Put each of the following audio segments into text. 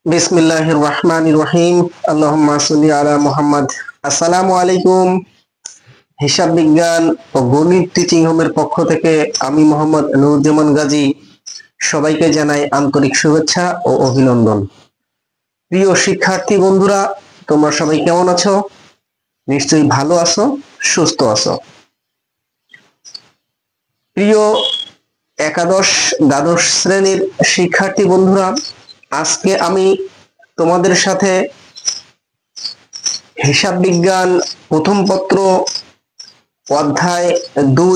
বিসমিল্লাহির রহমানির রহিম। আল্লাহুম্মা সাল্লি আলা মুহাম্মদ। আসসালামু আলাইকুম। হিসাব বিজ্ঞান ও গণিত টিচিং হোমের পক্ষ থেকে আমি মোহাম্মদ নুরুজ্জামান গাজী সবাইকে জানাই আন্তরিক শুভেচ্ছা ও অভিনন্দন। প্রিয় শিক্ষার্থী বন্ধুরা, তোমরা সবাই কেমন আছো? নিশ্চয়ই ভালো আছো, সুস্থ আছো। প্রিয় একাদশ দ্বাদশ শ্রেণীর শিক্ষার্থী বন্ধুরা, আজকে আমি তোমাদের সাথে হিসাব বিজ্ঞান প্রথম পত্র অধ্যায় 2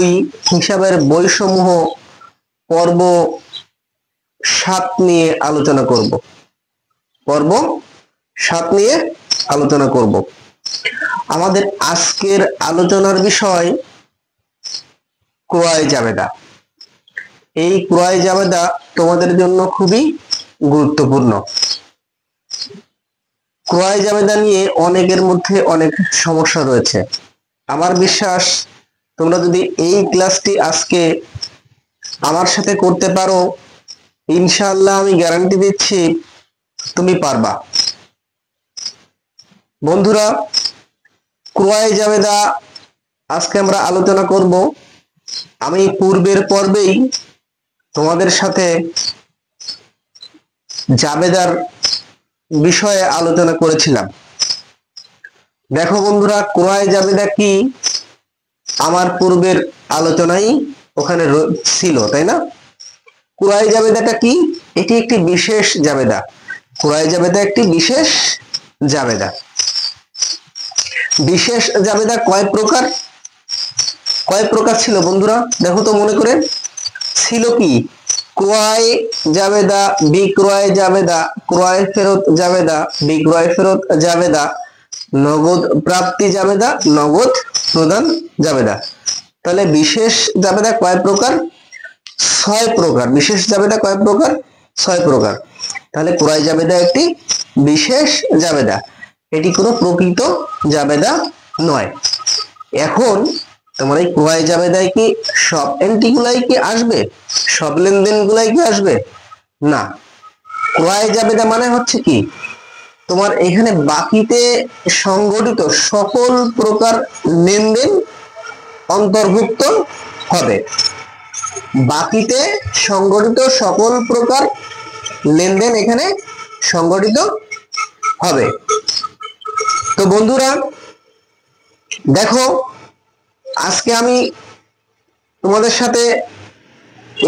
হিসাবের বইসমূহ পর্ব 7 নিয়ে আলোচনা করব। আমাদের আজকের আলোচনার বিষয় ক্রয় জাবেদা। এই ক্রয় জাবেদা তোমাদের জন্য খুবই গুরুত্বপূর্ণ। ক্রয় জাবেদা নিয়ে অনেকের মধ্যে অনেক সমস্যা রয়েছে। আমার বিশ্বাস তোমরা যদি এই ক্লাসটি আজকে আমার সাথে করতে পারো, ইনশাআল্লাহ আমি গ্যারান্টি দিচ্ছি তুমি পারবা। বন্ধুরা, ক্রয় জাবেদা আজকে আমরা আলোচনা করব। আমি পূর্বের পর্বেই তোমাদের সাথে জাবেদার বিষয়ে আলোচনা করেছিলাম। দেখো বন্ধুরা, ক্রয় জাবেদা কি আমার পূর্বের আলোচনাই ওখানে ছিল, তাই না? ক্রয় জাবেদাটা কি? এটি একটি বিশেষ জাবেদা। ক্রয় জাবেদা একটি বিশেষ জাবেদা। বিশেষ জাবেদা কয় প্রকার ছিল বন্ধুরা? দেখো তো মনে করে, ছিল কি? ক্রয় জাবেদা, বিক্রয় জাবেদা, ক্রয় ফেরত জাবেদা, বিক্রয় ফেরত জাবেদা, নগদ প্রাপ্তি জাবেদা, নগদ প্রদান জাবেদা। তাহলে বিশেষ জাবেদা কয় প্রকার? 6 প্রকার। বিশেষ জাবেদা কয় প্রকার? 6 প্রকার। তাহলে ক্রয় জাবেদা একটি বিশেষ জাবেদা, এটি কোনো প্রকৃত জাবেদা নয়। এখন তোমার এই ক্রয় জাবেদায় কি সব এন্ট্রি গুলাই কি আসবে? সব লেনদেন গুলাই কি আসবে? না। ক্রয় জাবেদা মানে হচ্ছে কি, তোমার এখানে বাকিতে সংগঠিত সকল প্রকার লেনদেন অন্তর্ভুক্ত হবে। বাকিতে সংগঠিত সকল প্রকার লেনদেন এখানে সংগঠিত হবে। তো বন্ধুরা দেখো, আজকে আমি তোমাদের সাথে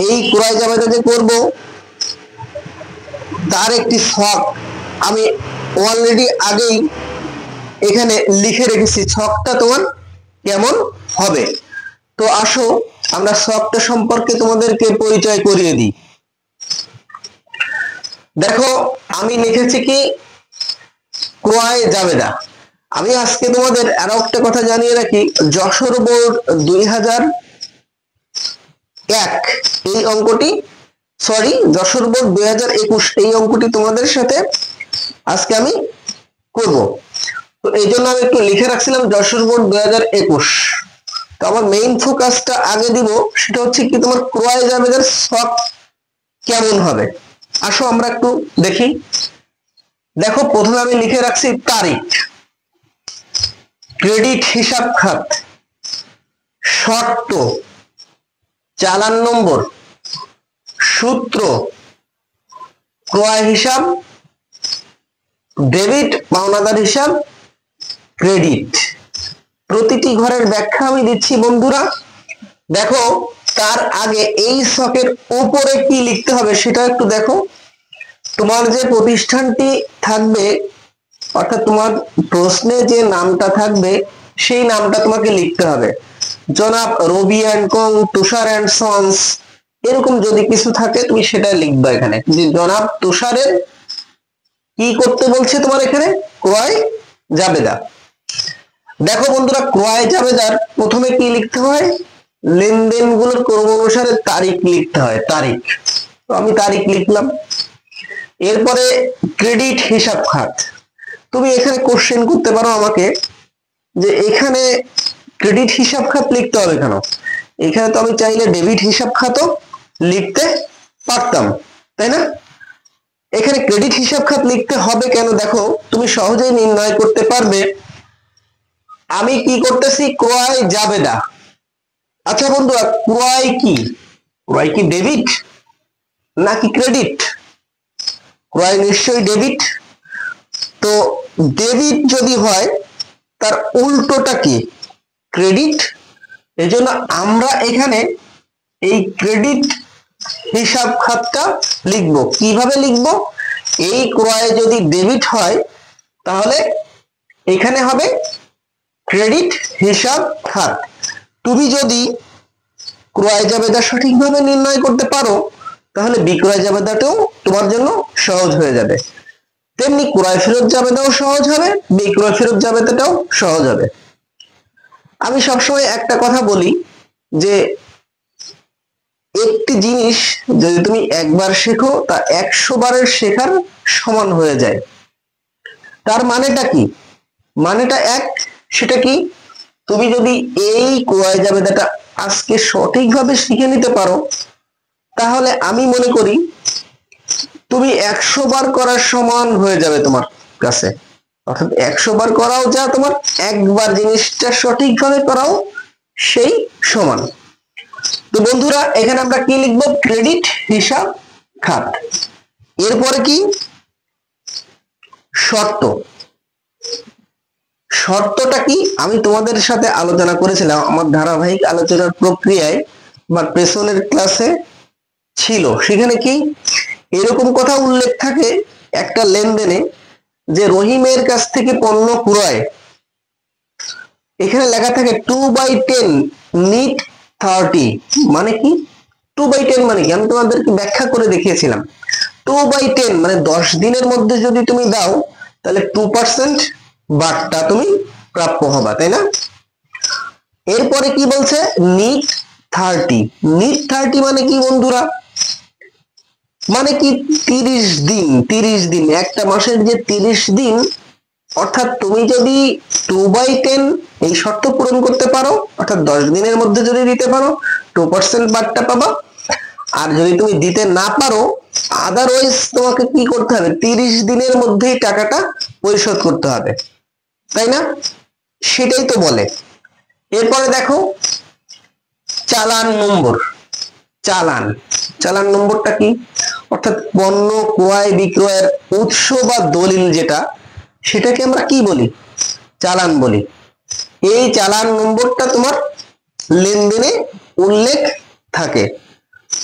এই ক্রয় জাবেদা যে করব তার একটি ছক আমি অলরেডি আগেই এখানে লিখে রেখেছি। ছকটা তোমার কেমন হবে? তো আসো আমরা ছকটা সম্পর্কে তোমাদেরকে পরিচয় করিয়ে দিই। দেখো, আমি লিখেছি কি ক্রয় জাবেদা। আমি আজকে তোমাদের আরো একটা কথা জানিয়ে রাখি, যশোর বোর্ড 2001 এই অঙ্কটি, সরি যশোর বোর্ড 2021 এই অঙ্কটি তোমাদের সাথে আজকে আমি করব। তো এই জন্য আমি একটু লিখে রাখছিলাম যশোর বোর্ড 2021। তো আমার মেইন ফোকাসটা আগে দিব, সেটা হচ্ছে কি তোমার ক্রয় জাবেদার ছক কেমন হবে। আসো আমরা একটু দেখি। দেখো, প্রথমে আমি লিখে রাখছি তারিখ, ক্রেডিট হিসাব খাত, শর্ত, চালান নম্বর, সূত্র, ক্রয় হিসাব, ডেবিট পাওনাদার হিসাব, ক্রেডিট। প্রতিটি ঘরের ব্যাখ্যা আমি দিচ্ছি বন্ধুরা। দেখো, তার আগে এই ছকের উপরে কি লিখতে হবে সেটা একটু দেখো। তোমার যে প্রতিষ্ঠানটি থাকবে, অর্থাৎ তোমার প্রশ্নে যে নামটা থাকবে সেই নামটা তোমাকে লিখতে হবে। জনাব Rabi and co, Tushar and sons, এরকম যদি কিছু থাকে তুমি সেটা লিখবে এখানে, যে জনাব তুষারের কি করতে বলছে তোমার এখানে ক্রয় জাবেদা। দেখো বন্ধুরা, ক্রয় জাবেদার প্রথমে কি লিখতে হয়? লেনদেন গুলোর ক্রম অনুসারে তারিখ লিখতে হয়, তারিখ। তো আমি তারিখ লিখলাম। এরপরে ক্রেডিট হিসাব খাত। তুমি এখানে কোশ্চেন করতে পারো আমাকে যে এখানে ক্রেডিট হিসাব খাত লিখতে হবে কেন? এখানে তো আমি চাইলে ডেবিট হিসাব খাতও লিখতে পারতাম, তাই না? এখানে ক্রেডিট হিসাব খাত লিখতে হবে কেন, দেখো তুমি সহজেই নির্ণয় করতে পারবে। আমি কি করতেছি, ক্রয় জাবেদা। আচ্ছা বন্ধুরা, ক্রয় কি? ক্রয় কি ডেবিট নাকি ক্রেডিট? ক্রয় নিশ্চয়ই ডেবিট। তো ডেবিট যদি হয় তার উল্টোটা কি? ক্রেডিট। এজন্য আমরা এখানে এই ক্রেডিট হিসাব খাতটা লিখবো। কিভাবে লিখবো? এই ক্রয় যদি ডেবিট হয় তাহলে এখানে হবে ক্রেডিট হিসাব খাত। তুমি যদি ক্রয় জাবেদা সঠিকভাবে নির্ণয় করতে পারো তাহলে বিক্রয় জাবেদাটাও তোমার জন্য সহজ হয়ে যাবে। তেমনি ক্রয় ফেরত জাবেদাও সহজ হবে, বিক্রয় ফেরত জাবেদাটাও সহজ হবে। আমি সবসময় একটা কথা বলি যে একটি জিনিস যদি তুমি একবার শেখো তা 100 বারের শেখার সমান হয়ে যায়। তার মানেটা কি? মানেটা এক, সেটা কি? তুমি যদি এই ক্রয় জাবেদাটা আজকে সঠিকভাবে শিখে নিতে পারো তাহলে আমি মনে করি তুমি 100 বার করার সমান হয়ে যাবে তোমার কাছে। অর্থাৎ 100 বার করাও যা, তোমার একবার জিনিসটা সঠিকভাবে করাও সেই সমান। তো বন্ধুরা, এখানে আমরা কি লিখবো? ক্রেডিট হিসাব খাত। এরপরে কি? শর্ত। শর্তটা কি আমি তোমাদের সাথে আলোচনা করেছিলাম আমার ধারাবাহিক আলোচনার প্রক্রিয়ায় বা পেছনের ক্লাসে ছিল। সেখানে কি এরকম কথা উল্লেখ থাকে একটা লেনদেনে যে রহিমের কাছ থেকে পণ্য ক্রয়, এখানে লেখা থাকে 2/10 নিট 30। মানে কি 2/10 মানে কি? আমি তোমাদেরকে ব্যাখ্যা করে দেখিয়েছিলাম। 2/10 মানে 10 দিনের মধ্যে যদি তুমি দাও তাহলে 2% বাট্টা তুমি প্রাপ্য হবা, তাই না? এরপরে কি বলছে? নিট 30। নিট 30 মানে কি বন্ধুরা? মানে কি 30 দিন। 30 দিন, একটা মাসের যে 30 দিন, অর্থাৎ তুমি যদি 2/10 এই শর্ত পূরণ করতে পারো, অর্থাৎ 10 দিনের মধ্যে যদি দিতে পারো 2% বাট্টা পাবা। আর যদি তুমি দিতে না পারো আদারওয়াইজ তোমাকে কি করতে হবে? 30 দিনের মধ্যেই টাকাটা পরিশোধ করতে হবে, তাই না? সেটাই তো বলে। এরপরে দেখো চালান নম্বর। চালান, চালান নম্বরটা কি? অর্থাৎ পণ্য ক্রয় বিক্রয়ের উৎস বা দলিল যেটা, সেটাকে আমরা কি বলি? চালান বলি। এই চালান নম্বরটা তোমার লেনদেনে উল্লেখ থাকে।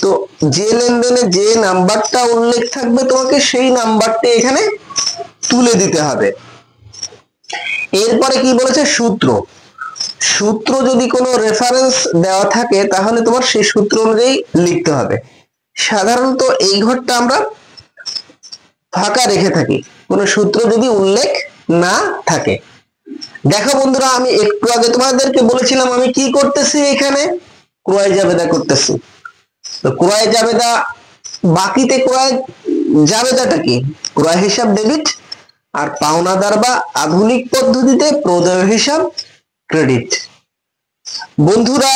তো যে লেনদেনে যে নাম্বারটা উল্লেখ থাকবে তোমাকে সেই নাম্বারটা এখানে তুলে দিতে হবে। এরপরে কি বলেছে? সূত্র। সূত্র যদি কোনো রেফারেন্স দেওয়া থাকে তাহলে তোমার সেই সূত্র অনুযায়ী লিখতে হবে। সাধারণত এই ঘরটা আমরা ফাঁকা রেখে থাকি কোনো সূত্র যদি উল্লেখ না থাকে। দেখো বন্ধুরা, আমি একটু আগে তোমাদেরকে বলেছিলাম আমি কি করতেছি, এখানে ক্রয় জাবেদা করতেছি। তো ক্রয় জাবেদা, বাকিতে ক্রয় জাবেদাটা কি? ক্রয় হিসাব ডেবিট, আর পাওনাদার বা আধুনিক পদ্ধতিতে প্রদেয় হিসাব ক্রেডিট। বন্ধুরা,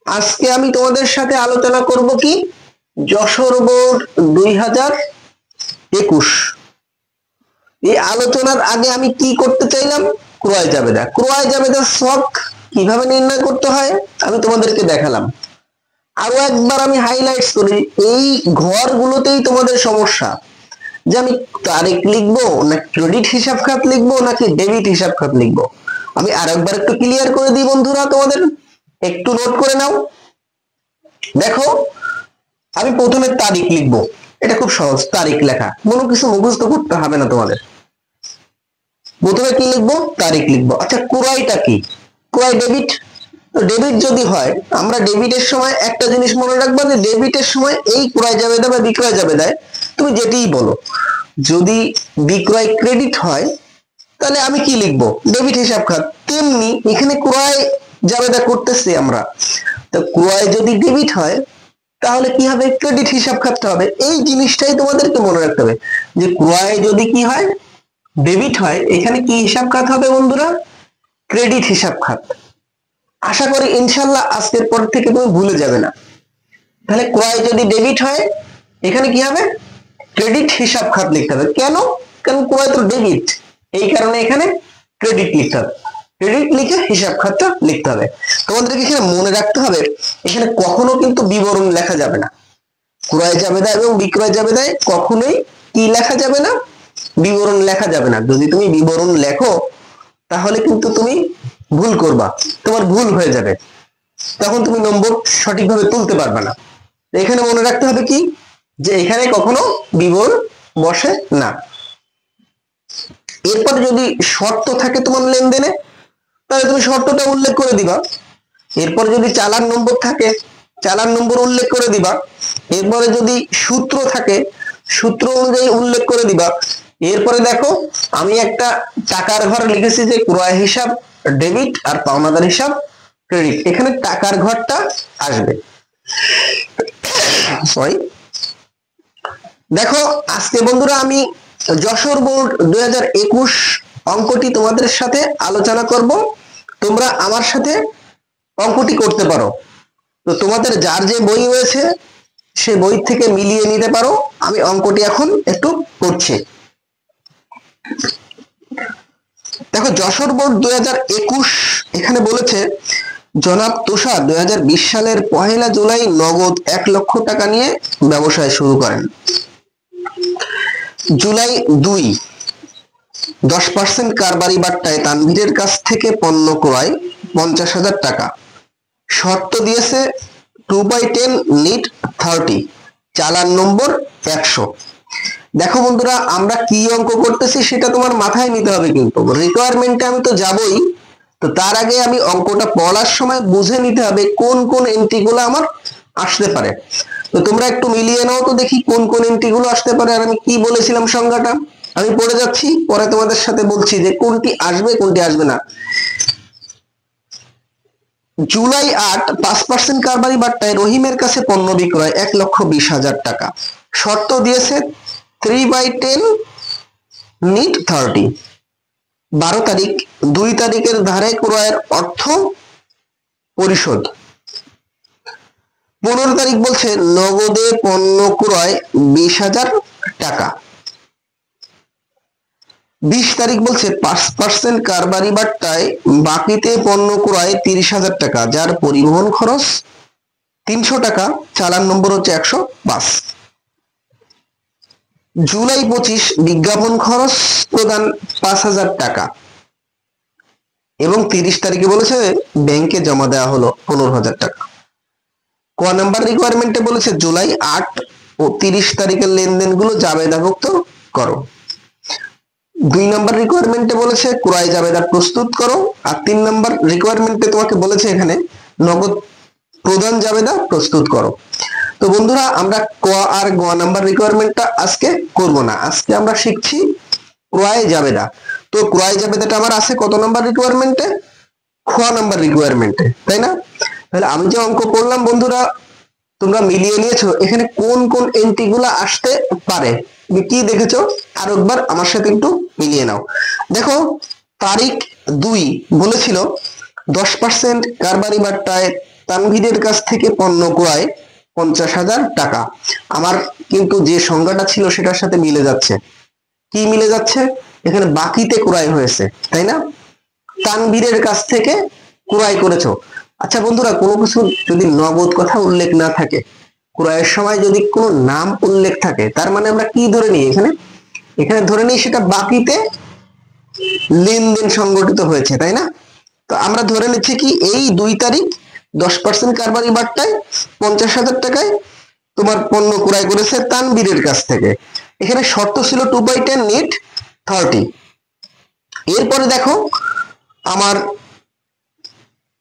আজকে আমি তোমাদের সাথে আলোচনা করব কি? যশোর বোর্ড 2021। এই আলোচনার আগে আমি কি করতে চাইলাম? ক্রয় জাবেদা। ক্রয় জাবেদার ছক কিভাবে নির্ণয় করতে হয় আমি তোমাদেরকে দেখালাম। আরো একবার আমি হাইলাইটস করি, এই ঘরগুলোতেই তোমাদের সমস্যা যে আমি তারিখ লিখবো না ক্রেডিট হিসাব খাত লিখবো নাকি ডেবিট হিসাব খাত লিখবো। আমি আরেকবার একটু ক্লিয়ার করে দিই বন্ধুরা, তোমাদের একটু নোট করে নাও। দেখো, আমি প্রথমে তারিখ লিখবো, এটা খুব সহজ। তারিখ লেখা, কোনো কিছু মুখস্থ করতে হবে না তোমাদের। প্রথমে কি লিখবো? তারিখ লিখবো। আচ্ছা, ক্রয়টা কি? ক্রয় ডেবিট। ডেবিট যদি হয়, আমরা ডেবিটের সময় একটা জিনিস মনে রাখবো যে ডেবিটের সময় এই ক্রয় জাবেদা বা বিক্রয় জাবেদায় তুমি যেটাই বলো, যদি বিক্রয় ক্রেডিট হয় তাহলে আমি কি লিখবো? ডেবিট হিসাব খাত। তেমনি এখানে ক্রয় জাবেদা করতেছি আমরা, তো ক্রয় যদি ডেবিট হয় তাহলে কি হবে? ক্রেডিট হিসাব খাতটা হবে। এই জিনিসটাই তোমাদেরকে মনে রাখতে হবে যে ক্রয় যদি কি হয়? ডেবিট হয়, এখানে কি হিসাব খাত হবে বন্ধুরা? ক্রেডিট হিসাব খাত। আশা করি ইনশাল্লাহ আজকের পর থেকে তুমি ভুলে যাবে না। তাহলে ক্রয় যদি ডেবিট হয় এখানে কি হবে? ক্রেডিট হিসাব খাত লিখতে হবে। কেন? কারণ ক্রয় তো ডেবিট, এই কারণে এখানে ক্রেডিট লিখতে হবে। ক্রেডিট লিখে হিসাব খাতটা লিখতে হবে। তোমাদেরকে এখানে মনে রাখতে হবে, এখানে কখনো কিন্তু বিবরণ লেখা যাবে না। ক্রয় জাবেদা এবং বিক্রয় জাবেদায় কখনোই কি লেখা যাবে না? বিবরণ লেখা যাবে না। যদি তুমি বিবরণ লেখো তাহলে কিন্তু তুমি ভুল করবা, তোমার ভুল হয়ে যাবে, তখন তুমি নম্বর সঠিকভাবে তুলতে পারবে না। এখানে মনে রাখতে হবে কি, যে এখানে কখনো বিবরণ বসে না। এরপর যদি শর্ত থাকে তোমার লেনদেনে, তাহলে তুমি শর্তটা উল্লেখ করে দিবা। এরপর যদি চালান নম্বর থাকে, চালান নম্বর উল্লেখ করে দিবা। এরপরে যদি সূত্র থাকে, সূত্র অনুযায়ী উল্লেখ করে দিবা। এরপরে দেখো, আমি একটা টাকার ঘর লিখেছি যে ক্রয় হিসাব ডেবিট আর পাওনাদার হিসাব ক্রেডিট, এখানে টাকার ঘরটা আসবে। সরি, দেখো আজকে বন্ধুরা আমি যশোর বোর্ড 2021 অঙ্কটি তোমাদের সাথে আলোচনা করব। তোমরা আমার সাথে অঙ্কটি করতে পারো। তো তোমাদের যার যে বই রয়েছে সে বই থেকে মিলিয়ে নিতে পারো। আমি অঙ্কটি এখন একটু করছি। দেখো যশোর বোর্ড 2021 এখানে বলেছে, জনাব তুষার 2020 সালের 1 জুলাই নগদ 1 লক্ষ টাকা নিয়ে ব্যবসায় শুরু করেন। জুলাই 2 10% কারবারি বাট্টায় তানভীরের কাছ থেকে পণ্য ক্রয় 50,000 টাকা। শর্ত দিয়েছে 2/10 নিট 30, চালান নম্বর 100। দেখো বন্ধুরা, আমরা কি অঙ্ক করতেছি সেটা তোমার মাথায় নিতে হবে, কিন্তু রিকোয়ারমেন্টে আমি তো যাবই, তো তার আগে আমি অঙ্কটা পড়ার সময় বুঝে নিতে হবে কোন কোন এন্ট্রি গুলো আমার আসতে পারে। তো তোমরা একটু মিলিয়ে নাও তো দেখি কোন কোন এন্ট্রি গুলো আসতে পারে। আর আমি কি বলেছিলাম সংজ্ঞাটা আমি পড়ে যাচ্ছি, পরে তোমাদের সাথে বলছি যে কোনটি আসবে কোনটি আসবে না। জুলাই 8 5% কারবারি বাট্টায় রহিমের কাছে পণ্য বিক্রয় 1,20,000 টাকা। শর্ত দিয়েছে 3/10 নিট 30। 12 তারিখ 2 তারিখের ধারে ক্রয়ের অর্থ পরিশোধ। 15 তারিখ বলছে নগদে পণ্য ক্রয় 20,000 টাকা। 20 তারিখ বলছে 5% কারবারি বাট্টায় বাকিতে পণ্য ক্রয় 30,000 টাকা, যার পরিবহন খরচ 300 টাকা, চালান নম্বর হচ্ছে 105। জুলাই 25 বিজ্ঞাপন খরচ প্রদান 5,000 টাকা এবং 30 তারিখে বলেছে ব্যাংকে জমা দেওয়া হলো 15,000 টাকা। ক নাম্বার রিকোয়ারমেন্টে বলেছে জুলাই 8 ও 30 তারিখের লেনদেনগুলো জাবেদাভুক্ত করো। 2 নাম্বার রিকোয়ারমেন্টে বলেছে ক্রয় জাবেদা প্রস্তুত করো। আর 3 নাম্বার রিকোয়ারমেন্টে তোমাকে বলেছে এখানে নগদ প্রদান জাবেদা প্রস্তুত করো। তো বন্ধুরা, আমরা ক আর গ নাম্বার রিকোয়ারমেন্টটা আজকে করব না, আজকে আমরা শিখছি ক্রয় জাবেদা। তো ক্রয় জাবেদাটা আমার আছে কত নাম্বার রিকোয়ারমেন্টে? খ নাম্বার রিকোয়ারমেন্টে, তাই না? তাহলে আমি যে অঙ্ক করলাম বন্ধুরা, তোমরা মিলিয়ে নিয়েছো এখানে কোন কোন এন্ট্রি গুলা আসতে পারে, তুমি কি দেখেছো আর একবার আমার সাথে একটু মিলিয়ে নাও। দেখো তারিখ 2 বলেছিল 10% কারবারি বাট্টায় তানভীরের কাছ থেকে পণ্য ক্রয় 50,000 টাকা। আমার কিন্তু যে সংজ্ঞাটা ছিল সেটার সাথে মিলে যাচ্ছে। কি মিলে যাচ্ছে? এখানে বাকিতে ক্রয় হয়েছে, তাই না? তানভীরের কাছ থেকে ক্রয় করেছো। আচ্ছা বন্ধুরা, কোনো কিছু যদি নগদ কথা উল্লেখ না থাকে, ক্রয়ের সময় যদি কোনো নাম উল্লেখ থাকে, তার মানে আমরা কি ধরে নিই এখানে? এখানে ধরে নিই সেটা বাকিতে লেনদেন সংগঠিত হয়েছে, তাই না? তো আমরা ধরে নিচ্ছি কি এই 2 তারিখ 10% কারবারি বাট্টায় 50,000 টাকায় তোমার পণ্য ক্রয় করেছে তানভীরের কাছ থেকে। এখানে শর্ত ছিল 2/10 নিট 30। এরপরে দেখো আমার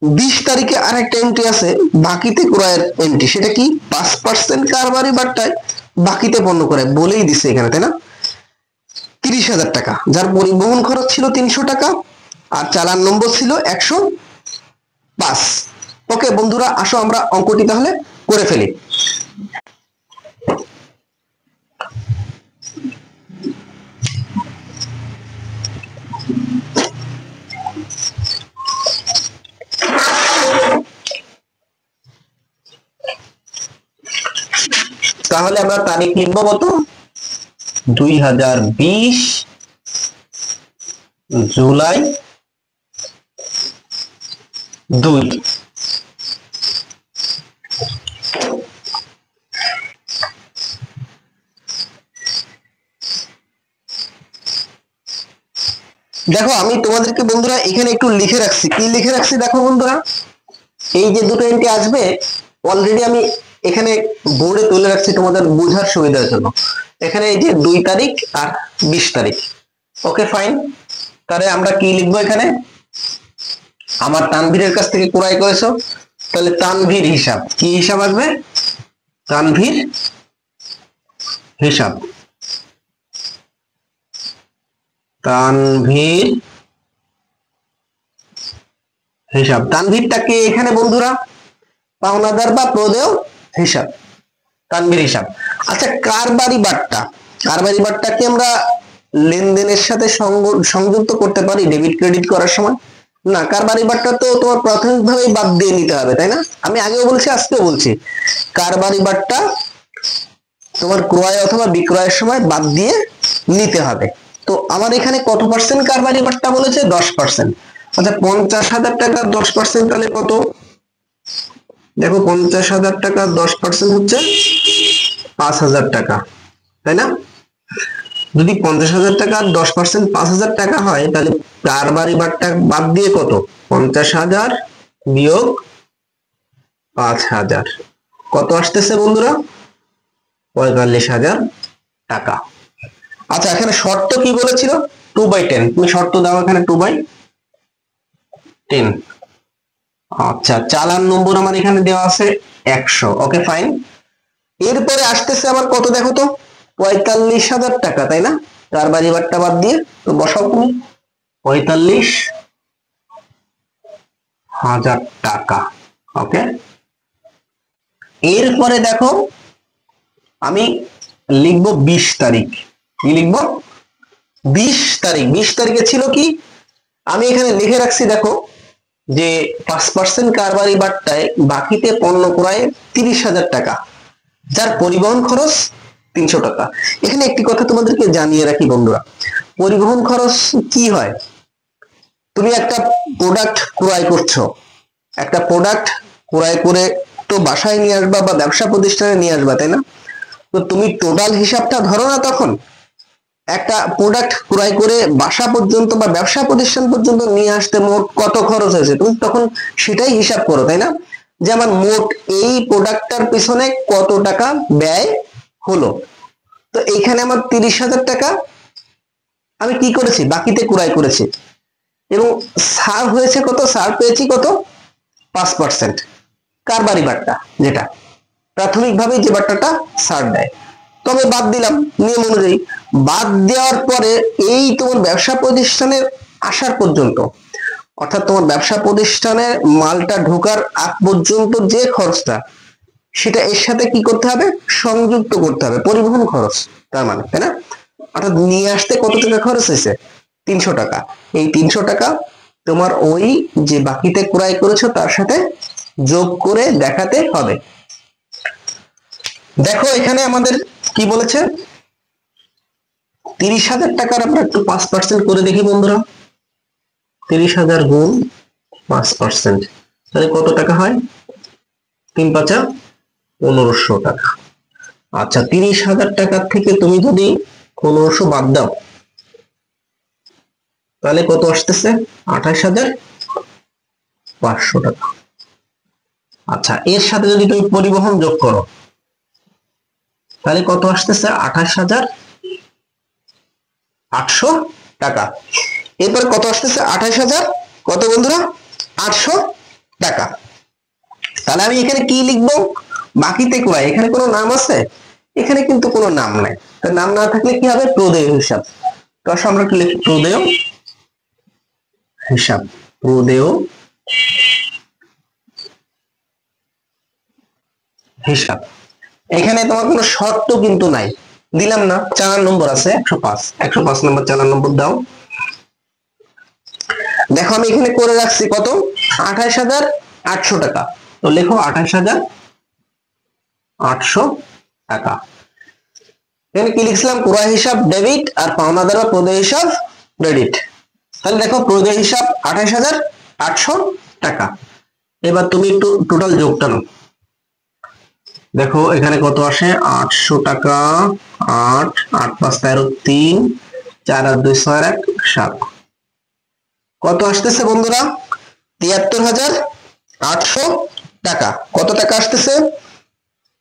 20 তারিখে আরেকটা এন্ট্রি আছে বাকিতে ক্রয়ের এন্ট্রি, সেটা কি 5% কারবারি বাট্টায় বাকিতে পণ্য ক্রয় বলেই দিছে এখানে, তাই না? 30,000 টাকা, যার পরিবহন খরচ ছিল 300 টাকা আর চালান নম্বর ছিল 105। ওকে বন্ধুরা, আসো আমরা অঙ্কটি তাহলে করে ফেলি। তাহলে আমরা তারিখ লিখবো কত? 2020 জুলাই 2। দেখো আমি তোমাদেরকে বন্ধুরা এখানে একটু লিখে রাখছি, কি লিখে রাখছি দেখো বন্ধুরা, এই যে দুটো এন্ট্রি আসবে অলরেডি আমি এখানে বোর্ডে তুলে রাখছি তোমাদের বোঝার সুবিধার জন্য। এখানে এই যে 2 তারিখ আর 20 তারিখ। ওকে ফাইন, তাহলে আমরা কি লিখবো এখানে, আমার তানভীরের কাছ থেকে ক্রয় করেছো, তাহলে তানভীর হিসাব, কি হিসাব আসবে, তানভীর হিসাব, তানভীর হিসাব। তানভীরটাকে এখানে বন্ধুরা পাওনাদার বা প্রদেয় হিসাব, তানভীর হিসাব। আচ্ছা কারবারি বাট্টাকে আমরা লেনদেনের সাথে সংযুক্ত করতে পারি ডেবিট ক্রেডিট করার সময়? না, কারবারি বাট্টা তো তোমার প্রাথমিকভাবেই বাদ দিয়ে নিতে হবে, তাই না? আমি আগেও বলছি আজকেও বলছি, কারবারি বাট্টা তোমার ক্রয় অথবা বিক্রয়ের সময় বাদ দিয়ে নিতে হবে। তো আমার এখানে কত পার্সেন্ট কারবারি বাট্টা বলেছে, 10%। আচ্ছা 50,000 টাকা 10%, তাহলে কত, দেখো 50,000 টাকা 10% হচ্ছে 5,000 টাকা, তাই না? যদি 50,000 টাকা 10% 5,000 টাকা হয়, তাহলে কারবারি বাট্টা বাদ দিয়ে কত, 50,000 বিয়োগ 5,000 কত আসতেছে বন্ধুরা, 45,000 টাকা। আচ্ছা এখানে শর্ত কি বলেছিল, 2/10, তুমি শর্ত দাও এখানে 2/10। আচ্ছা চালান নম্বর আমার এখানে দেওয়া আছে 100। ওকে ফাইন, এরপরে আসতেছে আবার কত দেখো তো, 45,000 টাকা, তাই না? কারবারি বাট্টা বাদ দিয়ে, তো বসাও তুমি 45,000 টাকা। ওকে, এরপরে দেখো আমি লিখবো 20 তারিখ, কি লিখবো, 20 তারিখ। 20 তারিখে ছিল কি, আমি এখানে লিখে রাখছি দেখো যে 5% কারবারি বাট্টায় বাকিতে পণ্য ক্রয়ে 30,000 টাকা, যার পরিবহন খরচ 300 টাকা। এখানে একটি কথা তোমাদেরকে জানিয়ে রাখি বন্ধুরা, পরিবহন খরচ কি হয়, তুমি একটা প্রোডাক্ট ক্রয় করছো, একটা প্রোডাক্ট ক্রয় করে তো বাসায় নিয়ে আসবা বা ব্যবসা প্রতিষ্ঠানে নিয়ে আসবা, তাই না? তো তুমি টোটাল হিসাবটা ধরো না, তখন একটা প্রোডাক্ট ক্রয় করে বাসা পর্যন্ত বা ব্যবসা প্রতিষ্ঠান পর্যন্ত নিয়ে আসতে মোট কত খরচ হয়েছে, তুমি তখন সেটাই হিসাব করো, তাই না? যে আমার মোট এই প্রোডাক্টটার পিছনে কত টাকা ব্যয় হলো। তো এইখানে আমার 30,000 টাকা আমি কি করেছি, বাকিতে ক্রয় করেছি, এবং ছাড় হয়েছে কত, ছাড় পেয়েছি কত, 5%। কারবারি বাট্টা যেটা প্রাথমিকভাবে যে বাট্টাটা ছাড় দেয়, তবে বাদ দিলাম নিয়ম অনুযায়ী। বাদ দেওয়ার পরে এই তোমার ব্যবসা প্রতিষ্ঠানে আসার পর্যন্ত, অর্থাৎ তোমার ব্যবসা প্রতিষ্ঠানে মালটা ঢোকার আগ পর্যন্ত যে খরচটা, সেটা এর সাথে কি করতে হবে, সংযুক্ত করতে হবে, পরিবহন খরচ তার মানে, তাই না? অর্থাৎ নিয়ে আসতে কত টাকা খরচ হয়েছে, 300 টাকা। এই 300 টাকা তোমার ওই যে বাকিতে ক্রয় করেছো তার সাথে যোগ করে দেখাতে হবে। দেখো এখানে আমাদের কি বলেছে, 30,000 টাকার আমরা একটু 5% করে দেখি বন্ধুরা, 30,000 গুণ 5%, তাহলে কত টাকা হয়, 3×5 = 1,500 টাকা। আচ্ছা 30,000 টাকার থেকে তুমি যদি 1,500 বাদ দাও, তাহলে কত আসতেছে, 28,500 টাকা। আচ্ছা এর সাথে যদি তুমি পরিবহন যোগ করো, তাহলে কত আসতেছে, 28,800 টাকা। এরপর কত আসতেছে, 28,000 কত বন্ধুরা, 800 টাকা। তাহলে আমি এখানে কি লিখবো, বাকিতে ক্রয়, এখানে কোনো নাম আছে, এখানে কিন্তু কোনো নাম নাই, নাম না থাকলে কি হবে, প্রদেয় হিসাব। তো আসলে আমরা কি লিখি, প্রদেয় হিসাব, প্রদেয় হিসাব। এখানে তোমার কোনো শর্ত কিন্তু নাই, দিলাম না, চালান নম্বর আছে 105 নম্বর চালান নম্বর দাও। দেখো আমি এখানে করে রাখছি কত, 28,800 টাকা। তো লেখো 28,800 টাকা। এখানে কি লিখছিলাম, ক্রয় হিসাব ডেবিট আর পাওনাদার বা প্রদেয় হিসাব ক্রেডিট। তাহলে দেখো প্রদেয় হিসাব 28,800 টাকা। এবার তুমি একটু টোটাল যোগটা নাও, দেখো এখানে কত আসে, 800 টাকা, 8 8 5 13 3 4 আর 2 6 1 7, কত আসতেছে বন্ধুরা, 73,800 টাকা। কত টাকা আসতেছে,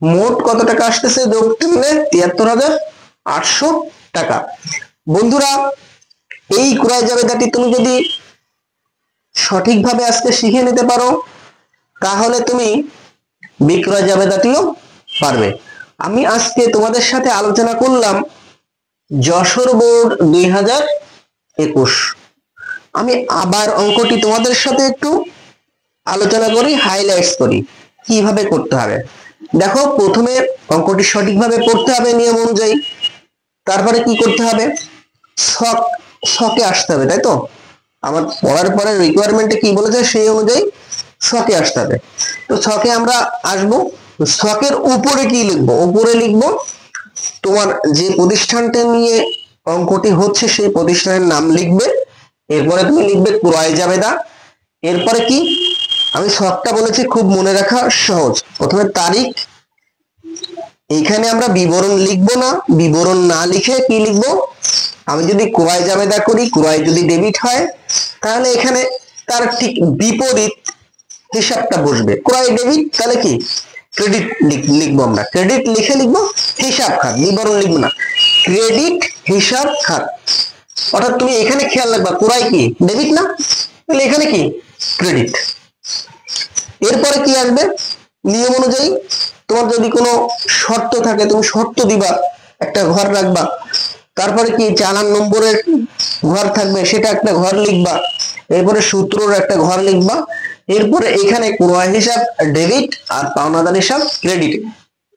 মোট কত টাকা আসতেছে যোগটি মিলে 73,800 টাকা। বন্ধুরা এই ক্রয় জাবেদাটি তুমি যদি সঠিকভাবে আজকে শিখে নিতে পারো তাহলে তুমি বিক্রয় জাবেদাটিও পারবে। আমি আজকে তোমাদের সাথে আলোচনা করলাম যশোর বোর্ড 2021। আমি আবার অঙ্কটি তোমাদের সাথে একটু আলোচনা করি, হাইলাইটস করি কিভাবে করতে হবে। দেখো প্রথমে অঙ্কটি সঠিকভাবে পড়তে হবে নিয়ম অনুযায়ী, তারপরে কি করতে হবে, ছকে আসতে হবে, তাই তো আমার পড়ার পরে রিকোয়ারমেন্টে কি বলেছে সেই অনুযায়ী ছকে আসতে হবে। তো ছকে আমরা আসবো, ছকের উপরে কি লিখবো, উপরে লিখবো তোমার যে প্রতিষ্ঠানটা নিয়ে অঙ্কটি হচ্ছে সেই প্রতিষ্ঠানের নাম লিখবে, এরপরে তুমি লিখবে ক্রয় জাবেদা। এরপরে কি, আমি ছকটা বলেছি খুব মনে রাখা সহজ, প্রথমে তারিখ, এইখানে আমরা বিবরণ লিখবো না, বিবরণ না লিখে কি লিখবো, আমি যদি ক্রয় জাবেদা করি, ক্রয় যদি ডেবিট হয় তাহলে এখানে তার ঠিক বিপরীত হিসাবটা বসবে, ক্রয় ডেবিট তাহলে কি ক্রেডিট লিখবো, আমরা ক্রেডিট লিখে লিখবো হিসাব খাত, বিবরণ লিখবো না, ক্রেডিট হিসাব খাত। অর্থাৎ তুমি এখানে খেয়াল রাখবা ক্রয় কি ডেবিট না, তাহলে এখানে কি ক্রেডিট। এরপরে কি আসবে, নিয়ম অনুযায়ী তোমার যদি কোনো শর্ত থাকে তুমি শর্ত দিবা, একটা ঘর রাখবা, তারপরে কি চালান নম্বরের ঘর থাকবে সেটা একটা ঘর লিখবা, এরপরে সূত্রর একটা ঘর লিখবা, এরপরে এখানে ক্রয় হিসাব ডেবিট আর পাওনাদার হিসাব ক্রেডিট।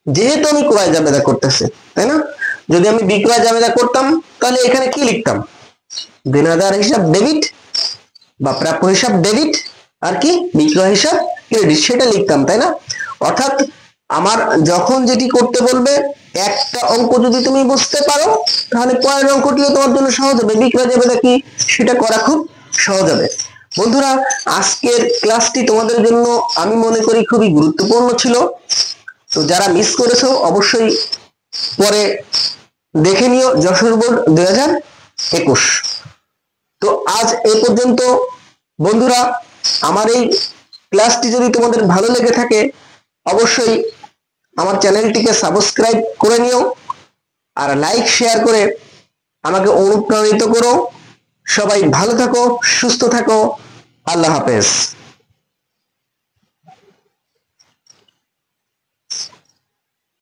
যেহেতু আমি ক্রয় জাবেদা করতেছি তাই না, যদি আমি বিক্রয় জাবেদা করতাম তাহলে এখানে কি লিখতাম, দেনাদার হিসাব ডেবিট বা প্রাপ্য হিসাব ডেবিট আর কি বিক্রয় হিসাব ক্রেডিট সেটা লিখতাম, তাই না। অর্থাৎ আমার যখন যেটি করতে বলবে একটা অঙ্ক যদি তুমি বুঝতে পারো তাহলে পরের অঙ্কটিও তোমার জন্য সহজ হবে, বিক্রয় জাবেদা কি সেটা করা খুব সহজ হবে। বন্ধুরা আজকের ক্লাসটি তোমাদের জন্য আমি মনে করি খুবই গুরুত্বপূর্ণ ছিল, তো যারা মিস করেছো অবশ্যই পরে দেখে নিও যশোর বোর্ড 2021। তো আজ এই পর্যন্ত বন্ধুরা, আমার এই ক্লাসটি যদি তোমাদের ভালো লেগে থাকে অবশ্যই আমার চ্যানেলটিকে সাবস্ক্রাইব করে নিও আর লাইক শেয়ার করে আমাকে অনুপ্রাণিত করো। সবাই ভালো থাকো, সুস্থ থাকো, আল্লাহ হাফেজ।